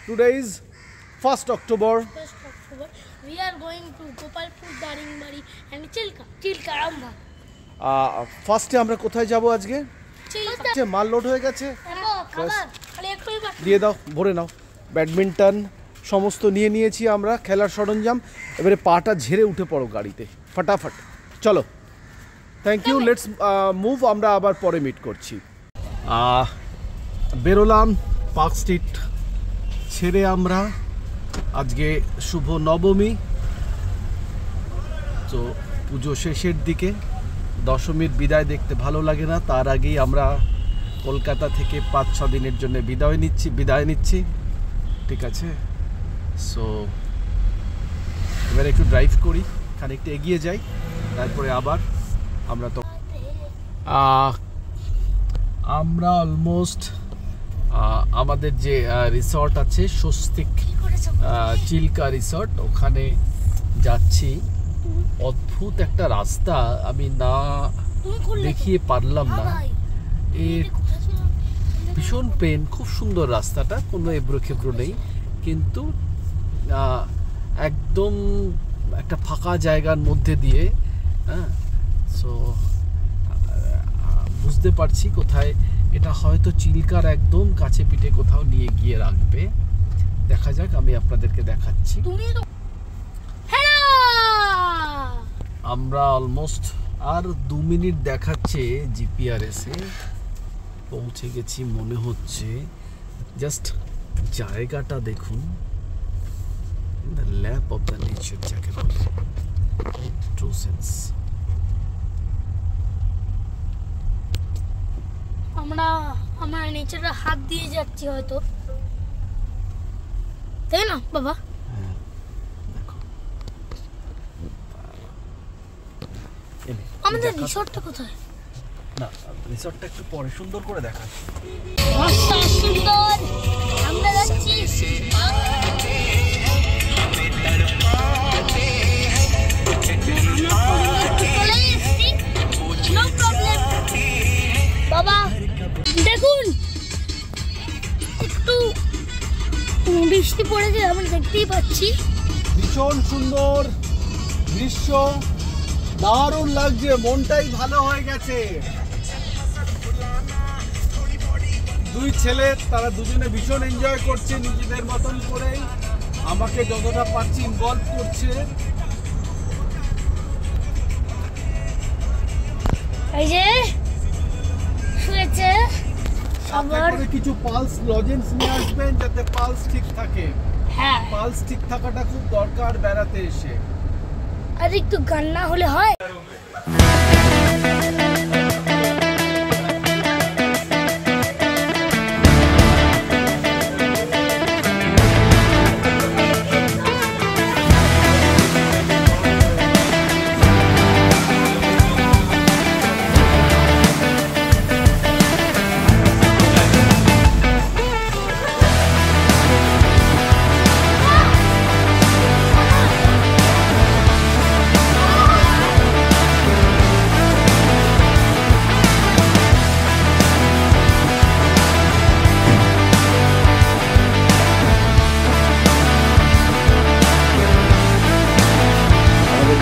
Today is 1st October. 1st October. We are going to Gopalpur, Daringbaड़ी and Chilka Rambha. ফার্স্টে আমরা কোথায় যাব আজকে? চিলকা। মাল লোড হয়ে গেছে, দিয়ে দাও, ভরে নাও। ব্যাডমিন্টন সমস্ত নিয়ে নিয়েছি আমরা, খেলার সরঞ্জাম। এবারে পাটা ঝেড়ে উঠে পড়ো গাড়িতে ফটাফট। চলো, থ্যাংক ইউ, লেটস মুভ। আমরা আবার পরে মিট করছি। বেরোলাম পার্ক স্ট্রিট ছেড়ে আমরা। আজকে শুভ নবমী, তো পুজো শেষের দিকে, দশমীর বিদায় দেখতে ভালো লাগে না। তার আগেই আমরা কলকাতা থেকে 5-6 দিনের জন্য বিদায় নিচ্ছি, ঠিক আছে? সো এবার একটু ড্রাইভ করি, খানিকটা এগিয়ে যাই, তারপরে আবার আমরা তো আমরা অলমোস্ট আমাদের যে রিসর্ট আছে স্বস্তিক চিল্কা রিসর্ট, ওখানে যাচ্ছি। অদ্ভুত একটা রাস্তা, আমি না দেখিয়ে পারলাম না। এর ভীষণ প্লেন, খুব সুন্দর রাস্তাটা, কোনো এবড়ো খেবড়ো নেই, কিন্তু একদম একটা ফাঁকা জায়গার মধ্যে দিয়ে। হ্যাঁ, সো বুঝতে পারছি কোথায় এটা হয়তো চিল্কার একদম কাছে পিঠে কোথাও নিয়ে গিয়ে রাখবে। দেখা যাক, আমি আপনাদেরকে দেখাচ্ছি। আমরা অলমোস্ট আর 2 মিনিট দেখাচ্ছে জিপিআরএসে, পৌঁছে গেছি মনে হচ্ছে। জাস্ট জায়গাটা দেখুন, the lap of the nature যাকে বলে, ট্রু সেন্স। আমরা নেচারে হাত দিয়ে যাচ্ছি হয়তো, তাই না বাবা? আমাদের রিসর্টটা কোথায়? না, রিসর্টটা একটু পরে সুন্দর করে দেখাচ্ছি। সুন্দর, আমরা যাচ্ছি। বাবা দেখুন, একটু বৃষ্টি পড়েছে, আমরা দেখতেই পাচ্ছি। ভীষণ সুন্দর দৃশ্য, দারুণ লাগছে, মনটাই ভালো হয়ে গেছে। 2 ছেলে, তারা দুজনে ভীষণ এনজয় করছে নিজেদের মতন করে, আমাকে যতটা পারছি ইনভলভ করছে। এই যে শুয়েছে, আবার কিছু পালস লজেন্স নিয়ে আসবেন যাতে পালস ঠিক থাকে। হ্যাঁ, পালস ঠিক থাকাটা খুব দরকার বেড়াতে এসে। আর একটু গান না হলে হয়?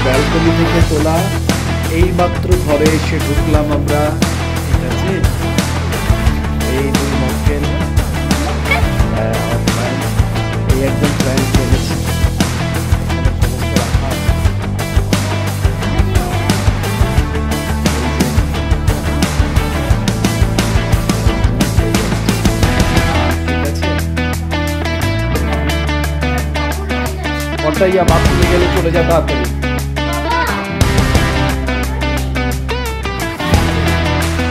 ব্যালকনি থেকে তোলা, এইমাত্র ঘরে এসে ঢুকলাম আমরা, ঠিক আছে? এই 2 মক্কেল, এই একদম প্ল্যান করেছে। কটাইয়া বাথরুমে গেলে চলে যা তাড়াতাড়ি।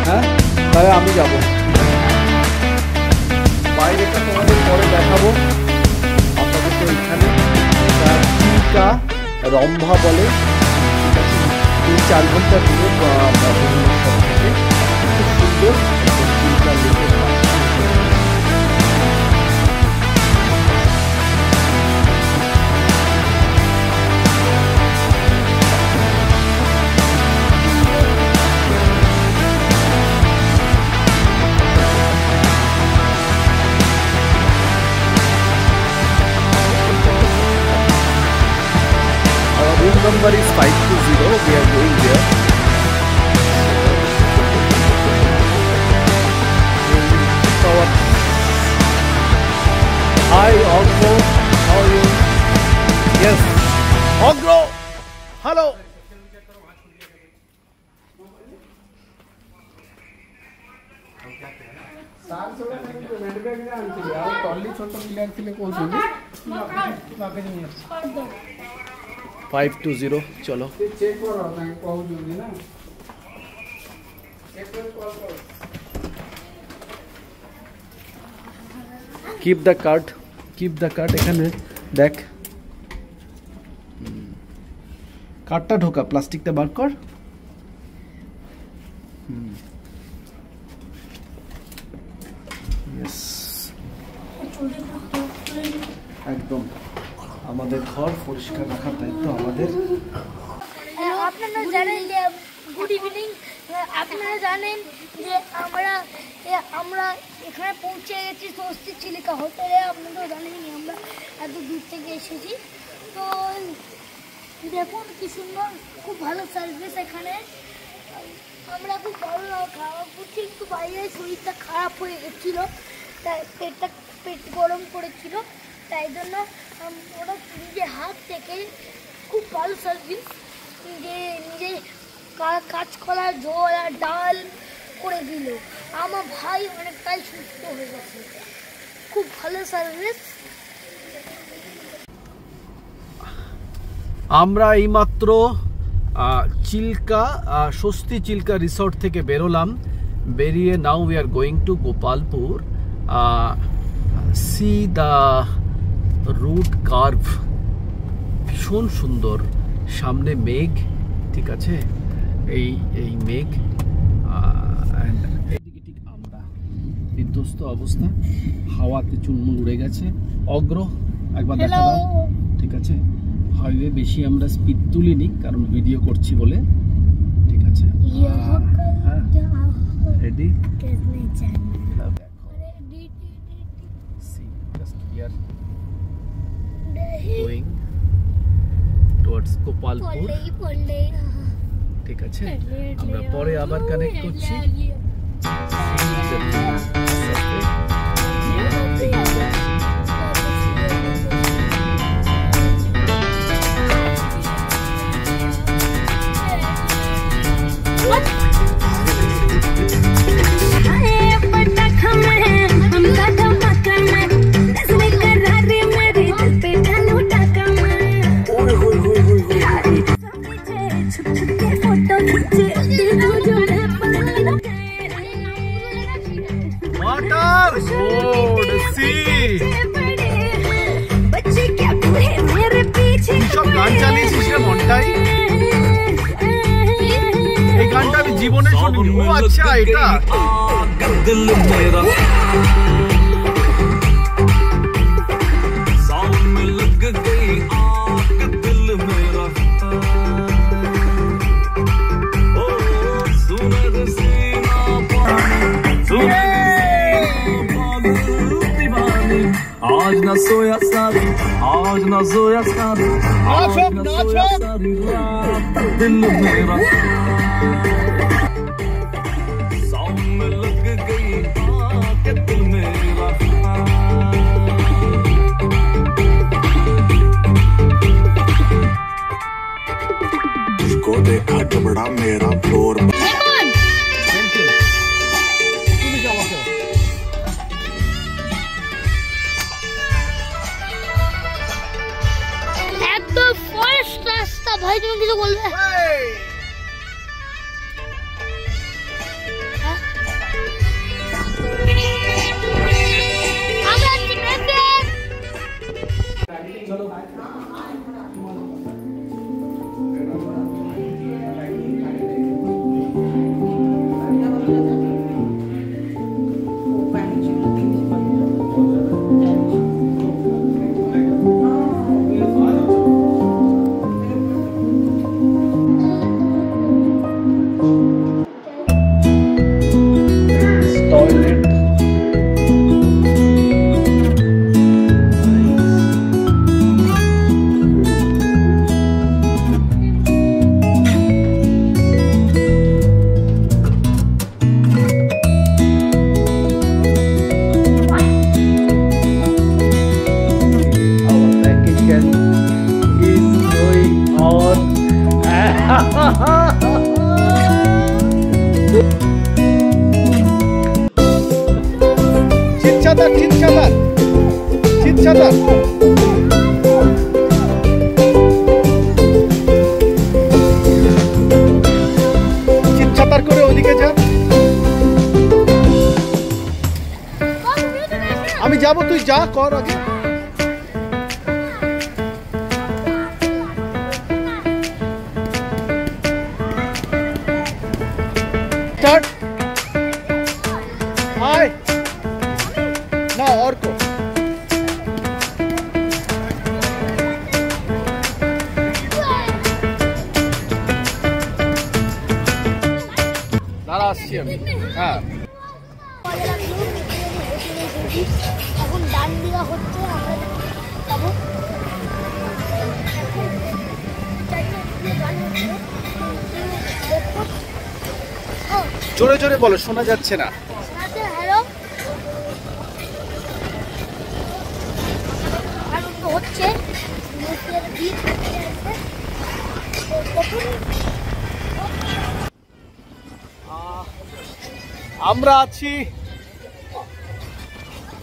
হ্যাঁ, তাহলে আমি যাবো বাইরেটা, তোমাদের পরে দেখাবো। আপনাদের তো এখানে চিল্কা রম্ভা বলে, 3-4 ঘন্টা দূরে ভুবনেশ্বর থেকে, খুব সুন্দর চিল্কা লেকের পাশে। number is 520. We are going there. Hi, Ogro. How are you? Yes. Ogro. Hello. Five two zero चलो कीप द कार्ड এখানে দেখ কার্ডটা ঢোকা প্লাস্টিকটা বার কর यस একদম আমাদের ঘর পরিষ্কার রাখার দায়িত্ব আমাদের আপনারা জানেন যে গুড ইভিনিং আপনারা জানেন যে আমরা এখানে পৌঁছে গেছি স্বস্তি চিলিকা হোটেলে আপনারা জানেন আমরা এত দূর থেকে এসেছি তো দেখুন কি সুন্দর খুব ভালো সার্ভিস এখানে আমরা খুব ভালো খাওয়া করছি একটু বাইরে শরীরটা খারাপ হয়ে গেছিলো তাই পেট গরম করেছিল তাই জন্য ওরা নিজের হাত থেকে খুব ভালো সার্ভিস নিজে কাঁচকলা ঝোল আর ডাল করে দিল আমার ভাই অনেকটাই সুস্থ হয়ে গেছে খুব ভালো সার্ভিস আমরা এইমাত্র চিল্কা স্বস্তি চিল্কা রিসর্ট থেকে বেরোলাম বেরিয়ে now we are going to Gopalpur see the route curve ভীষণ সুন্দর সামনে মেঘ ঠিক আছে এই মেঘ এদিকে ঠিক আমরা বিধ্বস্ত অবস্থা হাওয়াতে চুলমুল উড়ে গেছে অগ্র একবার দেখা দাও ঠিক আছে হাইওয়ে বেশি আমরা স্পিড তুলিনি কারণ ভিডিও করছি বলে ঠিক আছে রেডি going towards গোপালপুর ঠিক আছে আমরা পরে আবার কানেক্ট করছি জীবনে শুনি ও আচ্ছা এটা দিল মেরা साउंड में लग गई आग दिल मेरा ओ सुनर सीना दीवानी आज ना सोया सारी आज ना सोया सारी आज ना सोया सारी रात दिल मेरा को देखा जबड़ा मेरा फ्लोर একদম ফরেস্ট রাস্তা ভাই তুমি কিছু বলবে চিৎচাতার চিৎচাতার করে ওদিকে যা। আমি যাব, তুই যা কর আগে। স্টার্ট। হাই না অর্ক দাঁড়া, আসছি আমি। হ্যাঁ এখন ডান দিঘা হচ্ছে, আমরা যাবো। জোরে জোরে বলো, শোনা যাচ্ছে না। হ্যালো, আনন্দ হচ্ছে। আমরা আছি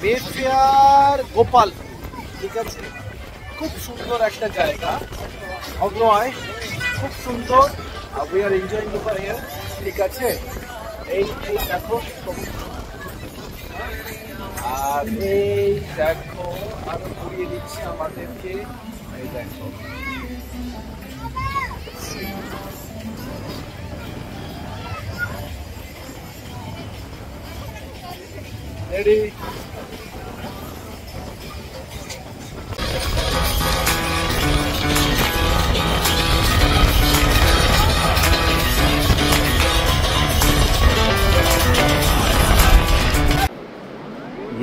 বেফেয়ার গোপাল, ঠিক আছে। খুব সুন্দর একটা জায়গা, অগ্রয় খুব সুন্দর। We are enjoying over here, ঠিক আছে। এই দেখো, আর এই দেখো আরো ঘুরিয়ে দিচ্ছে আমাদেরকে। এই দেখো রেডি।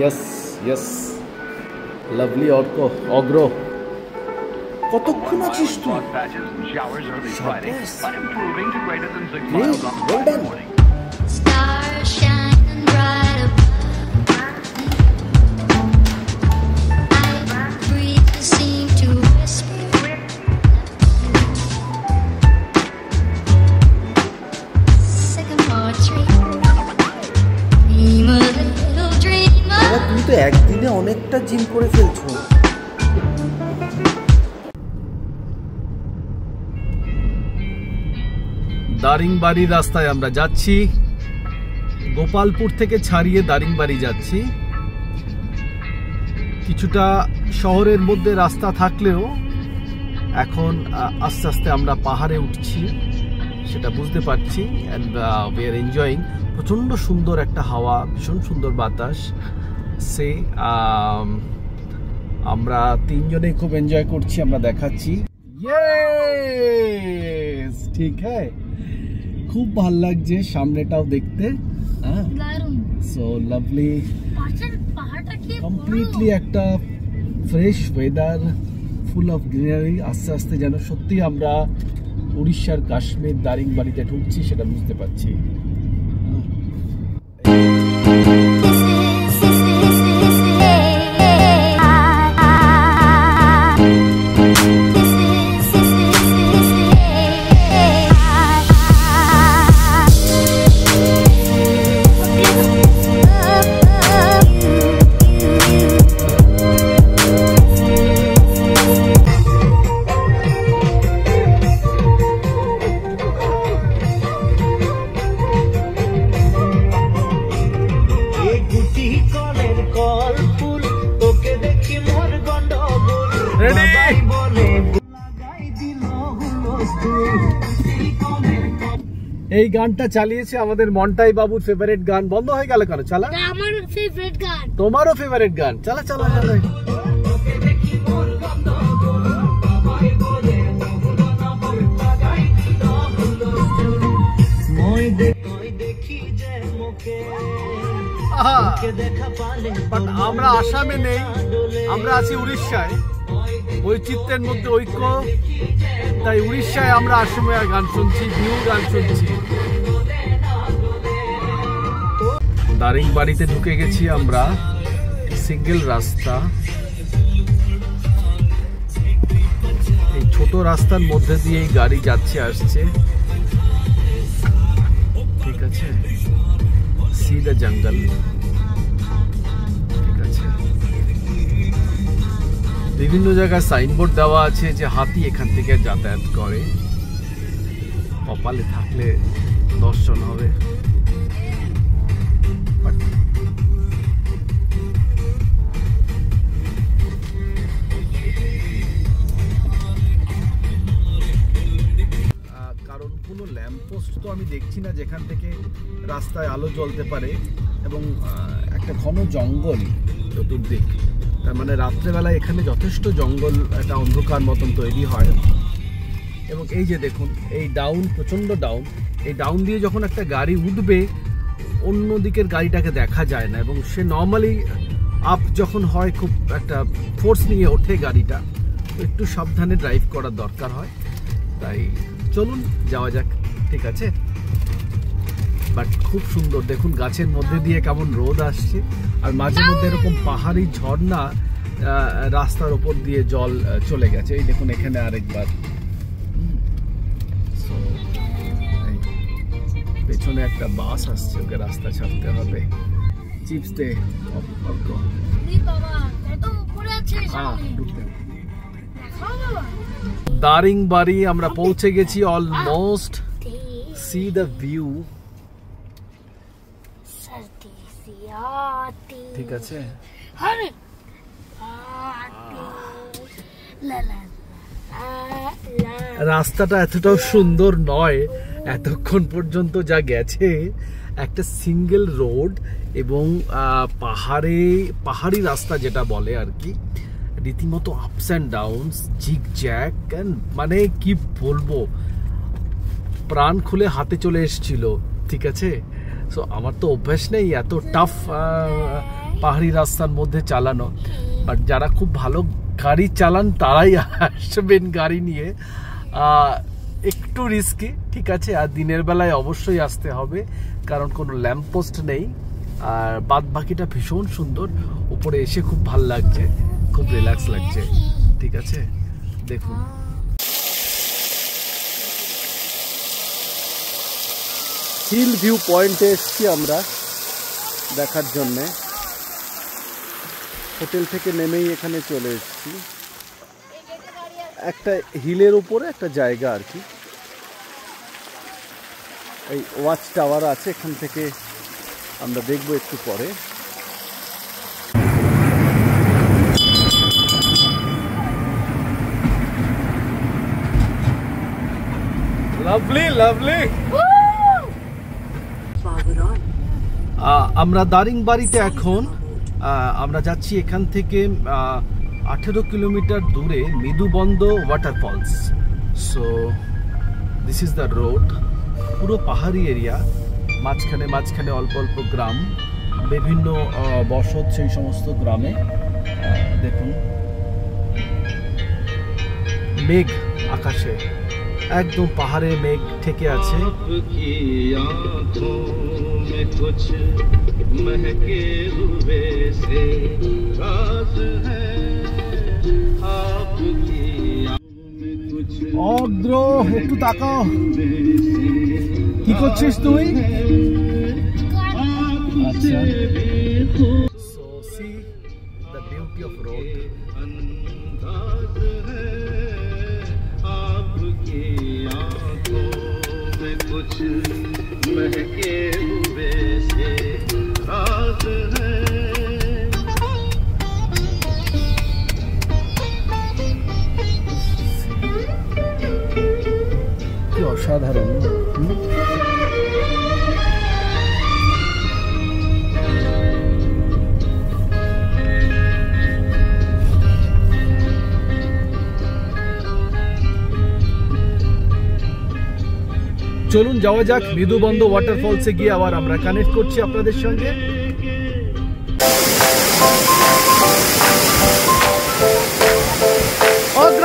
Yes, yes. Lovely অগ্র। কতক্ষণ আছিস তুই? Stars shining bright above. I breathe to seem to whisper. Sycamore tree. Dream a little dream of. তুমি তো একদিনে অনেকটা জিম করে ফেলছো। দারিংবাড়ি রাস্তায় আমরা যাচ্ছি, গোপালপুর থেকে ছাড়িয়ে দারিংবাড়ি যাচ্ছি। কিছুটা শহরের মধ্যে রাস্তা থাকলেও এখন আস্তে আস্তে আমরা পাহাড়ে উঠছি, সেটা বুঝতে পারছি। And we are enjoying. প্রচণ্ড সুন্দর একটা হাওয়া, ভীষণ সুন্দর বাতাস। সে আমরা তিনজনে খুব এনজয় করছি, আমরা দেখাচ্ছি। ইয়েস, ঠিক হ্যাঁ, খুব ভাল লাগছে সামনেটাও দেখতে। হ্যাঁ, সো লাভলি, কমপ্লিটলি একটা fresh weather, full of greenery. আস্তে আস্তে যেন সত্যি আমরা উড়িষ্যার কাশ্মীর দারিংবাড়িতে ঢুকছি, সেটা বুঝতে পারছি। এই গানটা চালিয়েছে আমাদের মন্টাই বাবুর ফেভারিট গান। বন্ধ হয়ে গেল কেন? চালা, আমার ফেভারিট গান, তোমারও ফেভারিট গান। চালা চালা চালা। বাট আমরা আসামে নেই, আমরা আছি উড়িষ্যায়। বৈচিত্র্যের মধ্যে ঐক্য, তাই উড়িষ্যায় আমরা আসামে গান শুনছি, বিহু গান শুনছি। দারিংবাড়িতে ঢুকে গেছি আমরা, সিঙ্গেল রাস্তা। এই ছোট রাস্তার মধ্যে দিয়ে গাড়ি যাচ্ছে আসছে, ঠিক আছে। সি দ্য জঙ্গল, ঠিক আছে। বিভিন্ন জায়গায় সাইনবোর্ড দেওয়া আছে যে হাতি এখান থেকে যাতায়াত করে, কপালে থাকলে দর্শন হবে। কারণ কোনো ল্যাম্পপোস্ট তো আমি দেখছি না যেখান থেকে রাস্তায় আলো জ্বলতে পারে, এবং একটা ঘন জঙ্গল চতুর্দিক, তার মানে রাত্রেবেলায় এখানে যথেষ্ট জঙ্গল, একটা অন্ধকার মতন তৈরি হয়। এবং এই যে দেখুন এই ডাউন, প্রচণ্ড ডাউন, এই ডাউন দিয়ে যখন একটা গাড়ি উঠবে অন্য দিকের গাড়িটাকে দেখা যায় না, এবং সে নর্মালি আপ যখন হয় খুব একটা ফোর্স নিয়ে ওঠে গাড়িটা, তো একটু সাবধানে ড্রাইভ করার দরকার হয়। তাই চলুন যাওয়া যাক, ঠিক আছে। বাট খুব সুন্দর, দেখুন গাছের মধ্যে দিয়ে কেমন রোদ আসছে, আর মাঝে মধ্যে এরকম পাহাড়ি ঝর্ণা রাস্তার ওপর দিয়ে জল চলে গেছে। এই দেখুন এখানে আরেকবার, পেছনে একটা বাস আসছে, ওকে রাস্তা ছাড়তে হবে। চিপস দে দারিংবাড়ি আমরা পৌঁছে গেছি অলমোস্ট। সি দ্য ভিউ, ঠিক আছে। রাস্তাটা এতটাও সুন্দর নয় এতক্ষণ পর্যন্ত যা গেছে, একটা সিঙ্গেল রোড এবং পাহাড়ি রাস্তা যেটা বলে আর কি, রীতিমতো আপস অ্যান্ড ডাউনস, জিগ জ্যাক, মানে কি বলবো, প্রাণ খুলে হাতে চলে এসেছিল, ঠিক আছে। সো আমার তো অভ্যাস নেই এত টাফ পাহাড়ি রাস্তার মধ্যে চালানো, বাট যারা খুব ভালো গাড়ি চালান তারাই আসবেন গাড়ি নিয়ে। একটু রিস্কি, ঠিক আছে, আর দিনের বেলায় অবশ্যই আসতে হবে, কারণ কোনো ল্যাম্পপোস্ট নেই, আর বাদ বাকিটা ভীষণ সুন্দর। উপরে এসে খুব ভাল লাগছে, খুব রিল্যাক্স লাগছে, ঠিক আছে। দেখুন হিল ভিউ পয়েন্টে এসেছি আমরা দেখার জন্যে, হোটেল থেকে নেমেই এখানে চলে এসেছি। একটা হিলের উপরে একটা জায়গা আর কি, এই ওয়াচ টাওয়ার আছে, এখান থেকে আমরা দেখবো একটু পরে। Lovely lovely. আমরা দারিংবাড়িতে এখন, আমরা যাচ্ছি এখান থেকে 18 কিলোমিটার দূরে Mridubanda waterfalls. So this is the road, পুরো পাহাড়ি এরিয়া, মাঝখানে মাঝখানে অল্প অল্প গ্রাম, বিভিন্ন বসত সেই সমস্ত গ্রামে। দেখুন মেঘ আকাশে, একদম পাহাড়ে মেঘ ঠেকে আছে। অদ্র একটু তাকাও, কি করছিস তুই? আচ্ছা, so see the beauty of road. কি অসাধারণ। চলুন যাওয়া যাক মৃদুবন্দ ওয়াটারফলসে, গিয়ে আবার আমরা কানেক্ট করছি আপনাদের সঙ্গে। অগ্র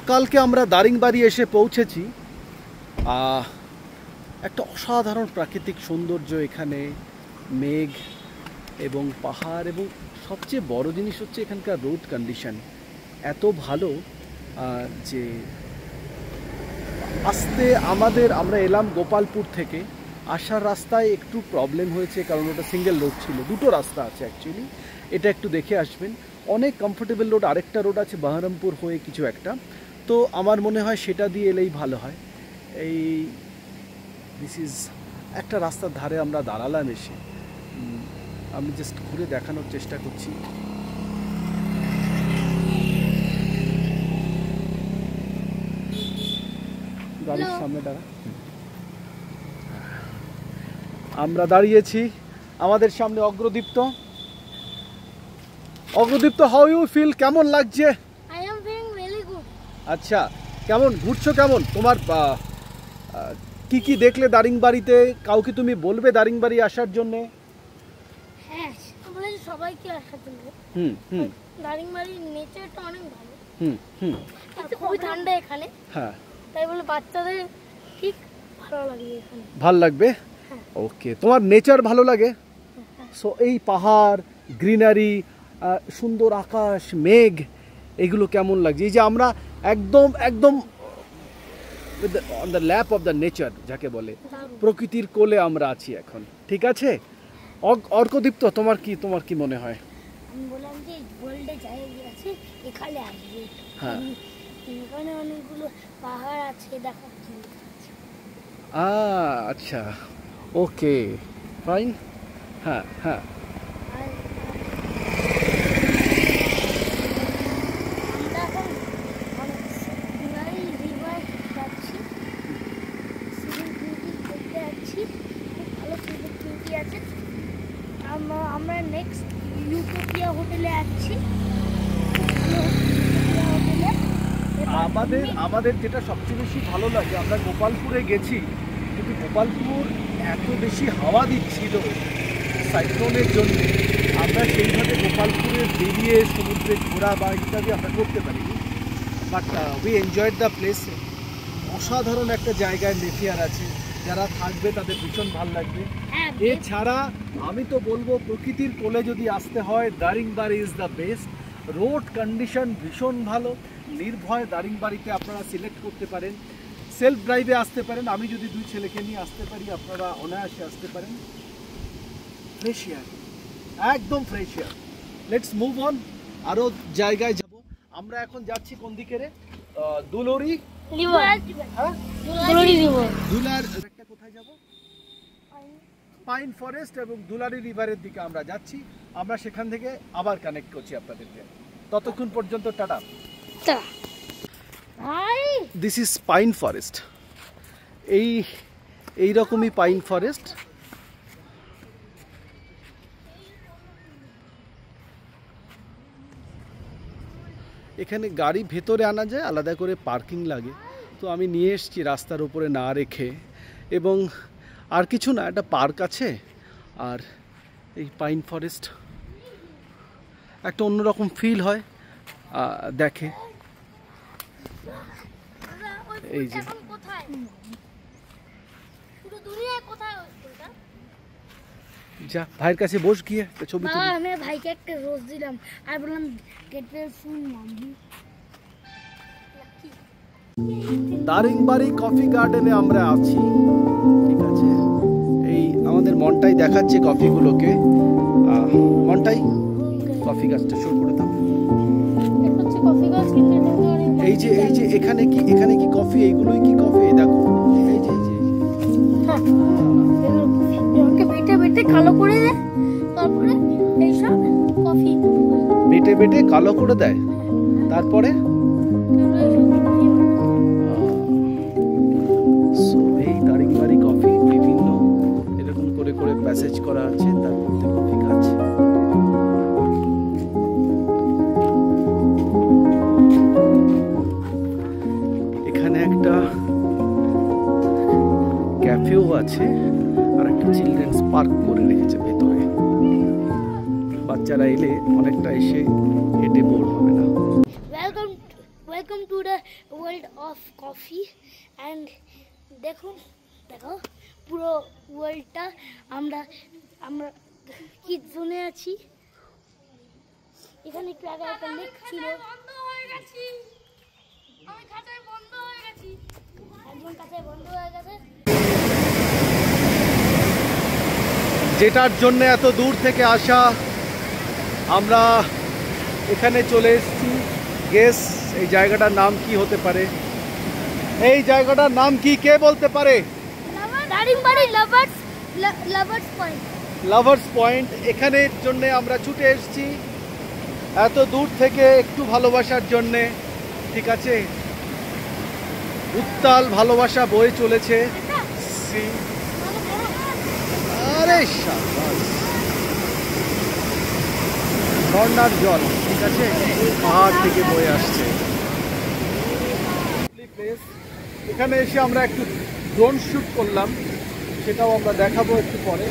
সকালকে আমরা দারিংবাড়ি এসে পৌঁছেছি। একটা অসাধারণ প্রাকৃতিক সৌন্দর্য এখানে, মেঘ এবং পাহাড়, এবং সবচেয়ে বড় জিনিস হচ্ছে এখানকার রোড কন্ডিশন এত ভালো যে আমরা এলাম গোপালপুর থেকে, আসার রাস্তায় একটু প্রবলেম হয়েছে, কারণ ওটা সিঙ্গেল রোড ছিল, দুটো রাস্তা আছে অ্যাকচুয়ালি, এটা একটু দেখে আসবেন। অনেক কমফোর্টেবল রোড, আরেকটা রোড আছে বাহারামপুর হয়ে কিছু একটা, তো আমার মনে হয় সেটা দিয়ে এলেই ভালো হয়। এই দিস ইজ একটা রাস্তার ধারে আমরা দাঁড়ালাম এসে, আমি জাস্ট ঘুরে দেখানোর চেষ্টা করছি। গাড়ির সামনে দাঁড়া, আমরা দাঁড়িয়েছি, আমাদের সামনে Agradipta. Agradipta, how you feel, কেমন লাগছে? I am feeling really good. আচ্ছা, কেমন ঘুরছো, কেমন তোমার কি কি দেখলে দারিংবাড়িতে? কাউকে তুমি বলবে দারিংবাড়ি আসার জন্য? হ্যাঁ, আমরা সবাইকে আসার জন্য। দারিংবাড়ির নেচারটা অনেক ভালো। আর খুবই ঠান্ডা এখানে। হ্যাঁ, তাই বলে বাচ্চাদের ঠিক ভালো লাগবে এখানে। ভালো লাগবে? ওকে, তোমার নেচার ভালো লাগে? সো এই পাহাড়, গ্রিনারি, সুন্দর আকাশ, মেঘ, এগুলো কেমন লাগছে? এই যে আমরা একদম একদম on the lap of the nature যাকে বলে, প্রকৃতির কোলে আমরা আছি এখন, ঠিক আছে? অর্কদীপ্ত, তোমার কি মনে হয়? আমি বললাম যে ওয়ার্ল্ডে জায়গা আছে, এখানে আসবে। হ্যাঁ, এখানে অনেকগুলো পাহাড় আছে, দেখাচ্ছি। আচ্ছা, ওকে, ফাইন। হ্যাঁ হ্যাঁ, আমরা নেক্সট ইউটোপিয়া হোটেলে আছি। আমাদের যেটা সবচেয়ে বেশি ভালো লাগে, আমরা গোপালপুরে গেছি, কিন্তু গোপালপুর এত বেশি হাওয়া দিচ্ছিল সাইক্লোনের জন্য, আমরা সেইভাবে গোপালপুরে বেরিয়ে সমুদ্রে ঘোরা বা ইত্যাদি আমরা করতে পারিনি, but we enjoyed the place. অসাধারণ একটা জায়গায় নেপিয়ার আছে, যারা থাকবে তাদের ভীষণ ভালো লাগবে। এছাড়া আমি তো বলবো প্রকৃতির কোলে যদি আসতে হয়, Daringbadi is the best. Road condition ভীষণ ভালো, নির্ভয় দারিংবাড়িতে আপনারা সিলেক্ট করতে পারেন, সেলফ ড্রাইভে আসতে পারেন, আমি যদি 2 ছেলেকে নিয়ে আসতে পারি, আপনারা অনায়াসে আসতে পারেন। ফ্রেশ এয়ার, একদম fresh air. Let's move on, আরও জায়গায় যাব। আমরা এখন যাচ্ছি কোন দিকে রে? দুলরি রিভার। হ্যাঁ, দুলরি রিভার। দুলার একটা কোথায় যাব? পাইন ফরেস্ট এবং দুলারি রিভারের দিকে আমরা যাচ্ছি। আমরা সেখান থেকে আবার কানেক্ট করছি আপনাদেরকে। ততক্ষণ পর্যন্ত tata. This is pine forest. এই রকমই পাইন ফরেস্ট। এখানে গাড়ি ভেতরে আনা যায়, আলাদা করে পার্কিং লাগে, তো আমি নিয়ে এসেছি রাস্তার উপরে না রেখে। এবং আর কিছু না, একটা পার্ক আছে, আর এই পাইন ফরেস্ট একটা অন্যরকম ফিল হয় দেখে। এই যে যা, ভাইয়ের কাছে বস গিয়ে ছবি তুলি। আমি ভাইকে একটা রোজ দিলাম আর বললাম গেটে ফুল মাম্মি। দারিংবাড়ি কফি গার্ডেনে আমরা আছি, ঠিক আছে? এই আমাদের মনটাই দেখাচ্ছে কফিগুলোকে। মনটাই কফি গাছটা শুরু করে দাও। এই যে এখানে কি কফি? এইগুলোই কি কফি? দেখো, এই যে বেটে বেটে কালো করে দেয়, তারপরে এইসব কফি বেটে বেটে কালো করে দেয়, তারপরে এই দারিংবাড়ি কফি বিভিন্ন এরকম করে করে প্যাসেজ করা আছে, তার মধ্যে কফি গাছ। এখানে একটা ক্যাফেও আছে, আর একটা চিলড্রেন্স পার্ক করে রেখেছে ভেতরে। বাচ্চারা এলে অনেকটা এসে হেঁটে বোর হবে না। Welcome to the world of coffee and দেখো পুরো ওয়ার্ল্ডটা আমরা কি জোনে আছি। এখানে একটু আগে একটা লেক ছিল, একজন কাছে বন্ধ হয়ে গেছে। যেটার জন্য এত দূর থেকে আসা, আমরা এখানে চলে এসেছি। গেস এই জায়গাটার নাম কি হতে পারে? এই জায়গাটার নাম কি, কে বলতে পারে? Daringbadi lovers point. Lovers point. এখানের জন্য আমরা ছুটে এসেছি এত দূর থেকে একটু ভালোবাসার জন্যে। ঠিক আছে, উত্তাল ভালোবাসা বয়ে চলেছে। আরে শাবাশ, ঝর্ণার জল, ঠিক আছে, পাহাড় থেকে বয়ে আসছে। এখানে এসে আমরা একটু ড্রোন শুট করলাম, সেটাও আমরা দেখাবো একটু পরে।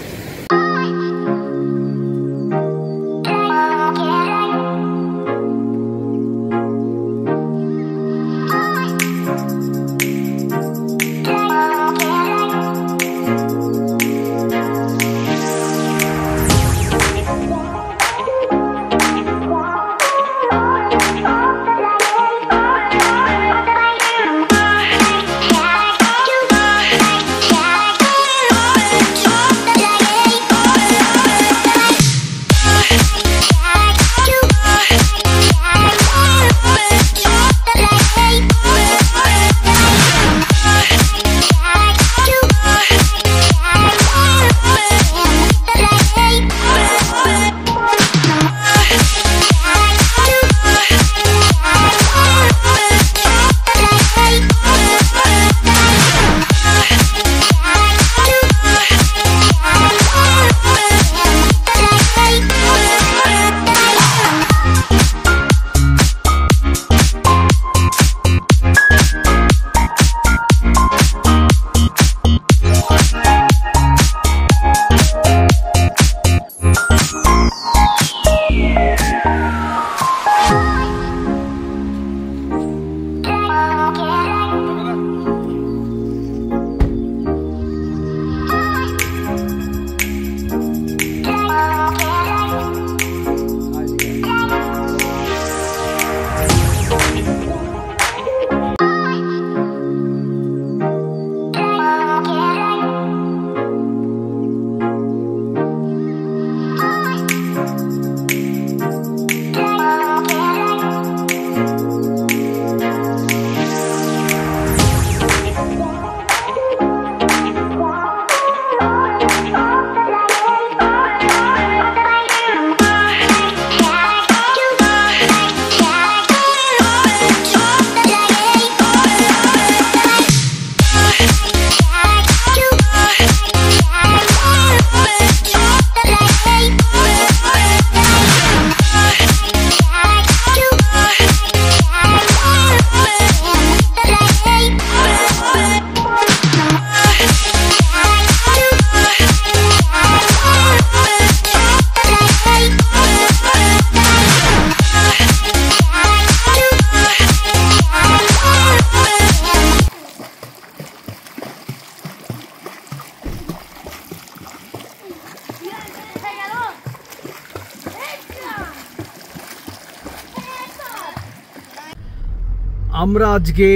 আমরা আজকে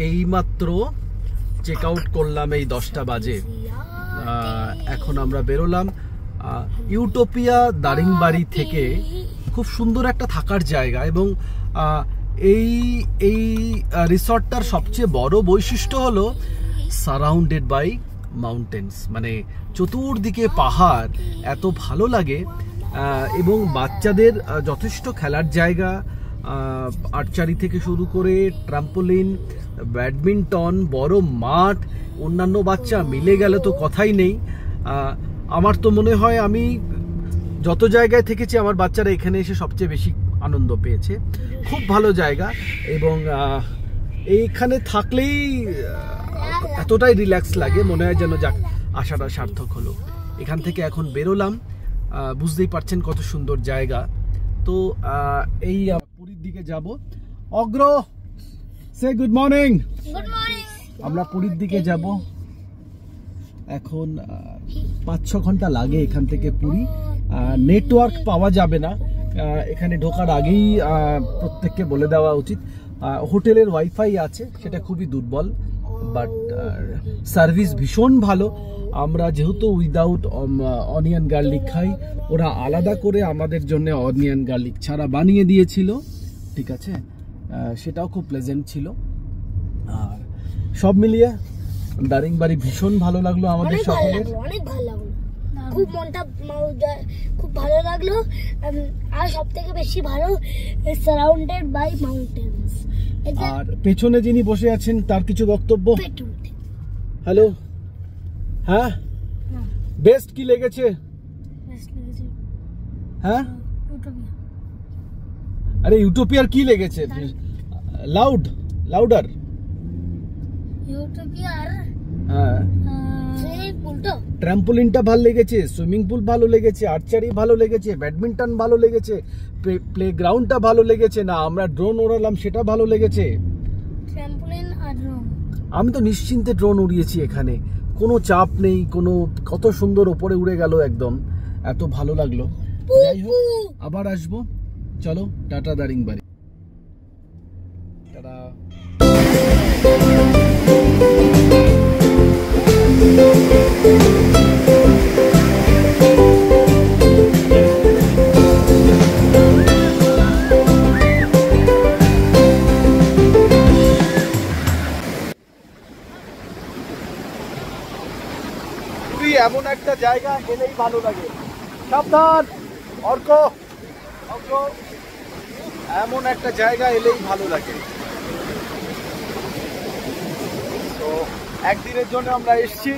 এইমাত্র চেক আউট করলাম, এই 10টা বাজে। এখন আমরা বেরোলাম ইউটোপিয়া দারিংবাড়ি থেকে। খুব সুন্দর একটা থাকার জায়গা, এবং এই রিসর্টটার সবচেয়ে বড় বৈশিষ্ট্য হলো সারাউন্ডেড বাই মাউন্টেন্স, মানে চতুর্দিকে পাহাড়, এত ভালো লাগে। এবং বাচ্চাদের যথেষ্ট খেলার জায়গা, আর্চারি থেকে শুরু করে ট্রাম্পোলিন, ব্যাডমিন্টন, বড় মাঠ, অন্যান্য বাচ্চা মিলে গেলে তো কথাই নেই। আমার তো মনে হয় আমি যত জায়গায় থেকেছি আমার বাচ্চারা এখানে এসে সবচেয়ে বেশি আনন্দ পেয়েছে। খুব ভালো জায়গা, এবং এইখানে থাকলেই এতটাই রিল্যাক্স লাগে, মনে হয় যেন যাক আসাটা সার্থক হলো। এখান থেকে এখন বেরোলাম, বুঝতেই পারছেন কত সুন্দর জায়গা। তো এই পুরীর দিকে যাব। অগ্র সে গুড মর্নিং। Good morning. আমরা পুরীর দিকে যাব এখন। 5-6 ঘন্টা লাগে এখান থেকে পুরী। নেটওয়ার্ক পাওয়া যাবে না এখানে ঢোকার আগেই, প্রত্যেককে বলে দেওয়া উচিত। হোটেলের ওয়াইফাই আছে, সেটা খুবই দুর্বল, বাট সার্ভিস ভীষণ ভালো। আমরা যেহেতু উইদাউট অনিয়ন গার্লিক খাই, ওরা আলাদা করে আমাদের জন্য অনিয়ন গার্লিক ছাড়া বানিয়ে দিয়েছিল, ঠিক আছে। সেটাও খুব প্লেজেন্ট ছিল। আর সব মিলিয়ে দারিংবাড়ি ভীষণ ভালো লাগলো আমাদের সকলের। অনেক ভালো লাগলো, খুব মনটা খুব ভালো লাগলো। আর সব থেকে বেশি ভালো সারাউন্ডেড বাই মাউন্টেন্স। আর পেছনে যিনি বসে আছেন তার কিছু বক্তব্য। হ্যালো, হ্যাঁ বেস্ট কি লেগেছে? হ্যাঁ আরে ইউটোপিয়ার কি লেগেছে? লাউডার। ইউটোপিয়ার হ্যাঁ, ট্র্যাম্পোলিনটা ভালো লেগেছে, সুইমিং পুল ভালো লেগেছে, আর্চারি ভালো লেগেছে, ব্যাডমিন্টন ভালো লেগেছে, প্লেগ্রাউন্ডটা ভালো লেগেছে, না আমরা ড্রোন ওড়ালাম সেটা ভালো লেগেছে? ট্র্যাম্পোলিন আর ড্রোন। আমি তো নিশ্চিন্তে ড্রোন উড়িয়েছি এখানে, কোনো চাপ নেই, কত সুন্দর ওপরে উড়ে গেল একদম, এত ভালো লাগলো। যাই হোক, আবার আসবো। চলো, টাটা দারিংবাড়ি। টাটা। এমন একটা জায়গা এলেই ভালো লাগে। সাবধান অর্ক, এমন একটা জায়গা এলেই ভালো লাগে। তো একদিনের জন্য আমরা এসেছি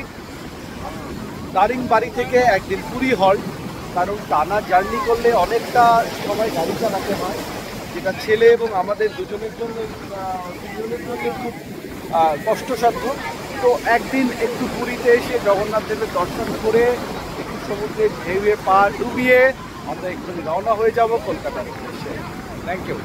দারিংবাড়ি থেকে, একদিন পুরী হল্ট, কারণ টানা জার্নি করলে অনেকটা সময় গাড়ি চালাতে হয়, যেটা ছেলে এবং আমাদের দুজনের জন্য খুব কষ্টসাধ্য। তো একদিন একটু পুরীতে এসে জগন্নাথ দেবের দর্শন করে একটু সমুদ্রের ঢেউয়ে পা ডুবিয়ে আমরা একটু রওনা হয়ে যাব কলকাতার উদ্দেশ্যে। Thank you.